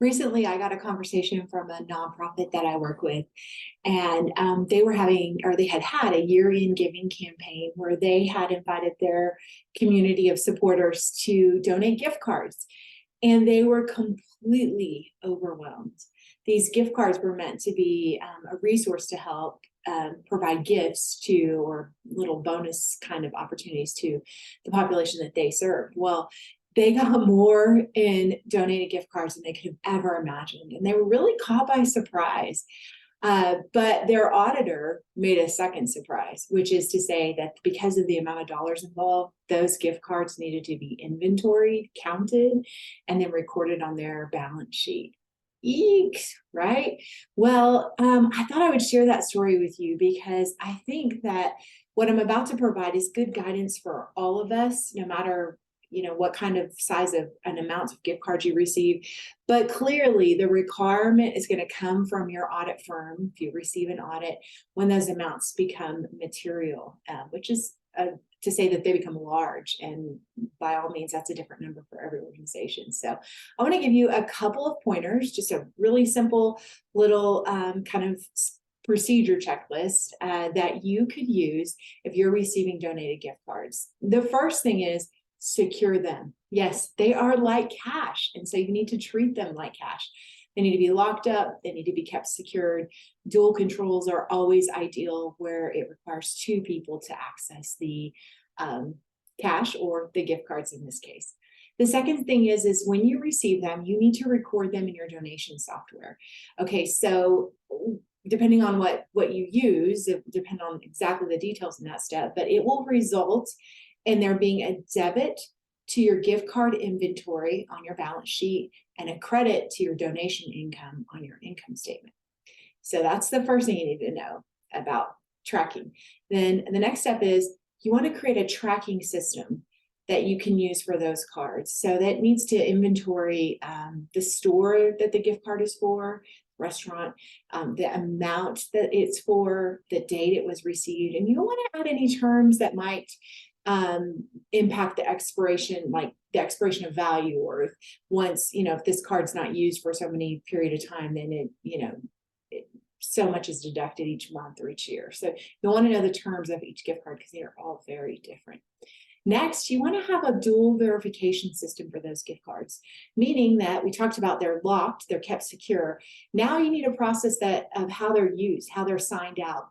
Recently, I got a conversation from a nonprofit that I work with, and they were having, or they had had a year-end giving campaign where they had invited their community of supporters to donate gift cards, and they were completely overwhelmed. These gift cards were meant to be a resource to help provide gifts to, or little bonus kind of opportunities to the population that they serve. Well, they got more in donated gift cards than they could have ever imagined. And they were really caught by surprise. But their auditor made a second surprise, which is to say that because of the amount of dollars involved, those gift cards needed to be inventoried, counted, and then recorded on their balance sheet. Eek, right? Well, I thought I would share that story with you because I think that what I'm about to provide is good guidance for all of us, no matter what kind of size of an amount of gift cards you receive. But clearly the requirement is going to come from your audit firm if you receive an audit when those amounts become material, which is to say that they become large, and by all means that's a different number for every organization. So I want to give you a couple of pointers, just a really simple little kind of procedure checklist that you could use if you're receiving donated gift cards. The first thing is secure them. Yes, they are like cash, and so you need to treat them like cash. They need to be locked up, they need to be kept secured. Dual controls are always ideal where it requires two people to access the cash or the gift cards in this case. The second thing is when you receive them, you need to record them in your donation software. Okay, so depending on what you use, it depends on exactly the details in that step, but it will result in there being a debit to your gift card inventory on your balance sheet and a credit to your donation income on your income statement. So that's the first thing you need to know about tracking. Then the next step is you want to create a tracking system that you can use for those cards. So that needs to inventory the store that the gift card is for, restaurant, the amount that it's for, the date it was received, and you don't want to add any terms that might impact the expiration, like the expiration of value, or once, if this card's not used for so many period of time, then so much is deducted each month or each year. So you want to know the terms of each gift card because they are all very different. Next, you want to have a dual verification system for those gift cards, meaning that we talked about they're locked, they're kept secure. Now you need a process of how they're used, how they're signed out.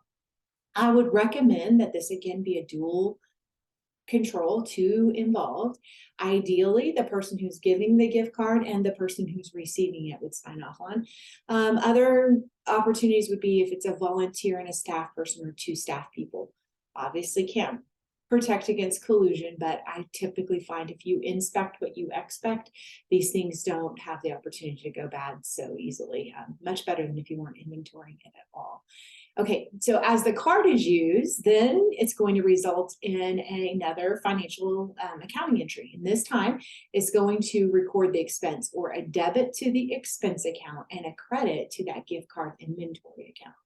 I would recommend that this again be a dual control, two involved. Ideally, the person who's giving the gift card and the person who's receiving it would sign off on. Other opportunities would be if it's a volunteer and a staff person or two staff people. Obviously can't protect against collusion, but I typically find if you inspect what you expect, these things don't have the opportunity to go bad so easily. Much better than if you weren't inventorying it at all. Okay, so as the card is used, then it's going to result in another financial accounting entry. And this time, it's going to record the expense, or a debit to the expense account and a credit to that gift card inventory account.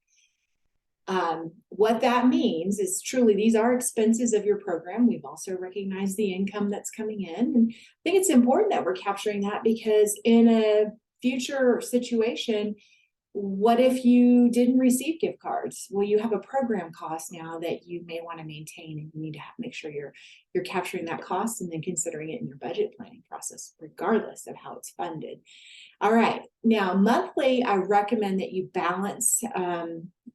What that means is truly these are expenses of your program. We've also recognized the income that's coming in. And I think it's important that we're capturing that because in a future situation, what if you didn't receive gift cards? Well, you have a program cost now that you may want to maintain, and you need to make sure you're capturing that cost and then considering it in your budget planning process, regardless of how it's funded. All right, now monthly, I recommend that you balance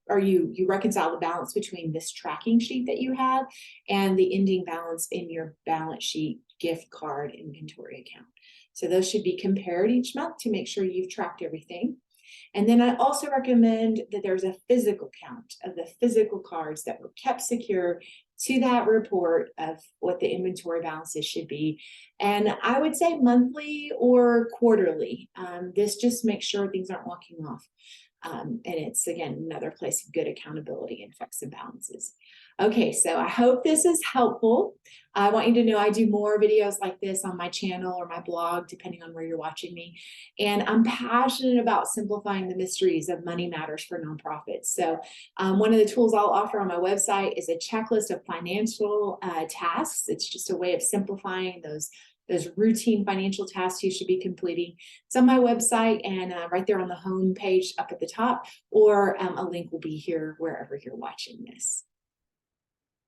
or you reconcile the balance between this tracking sheet that you have and the ending balance in your balance sheet gift card inventory account. So those should be compared each month to make sure you've tracked everything. And then I also recommend that there's a physical count of the physical cards that were kept secure to that report of what the inventory balances should be. And I would say monthly or quarterly. This just makes sure things aren't walking off. And it's, again, another place of good accountability and checks and balances. Okay, so I hope this is helpful. I want you to know I do more videos like this on my channel or my blog, depending on where you're watching me. And I'm passionate about simplifying the mysteries of money matters for nonprofits. So one of the tools I'll offer on my website is a checklist of financial tasks. It's just a way of simplifying those those routine financial tasks you should be completing. It's on my website and right there on the home page up at the top, or a link will be here wherever you're watching this.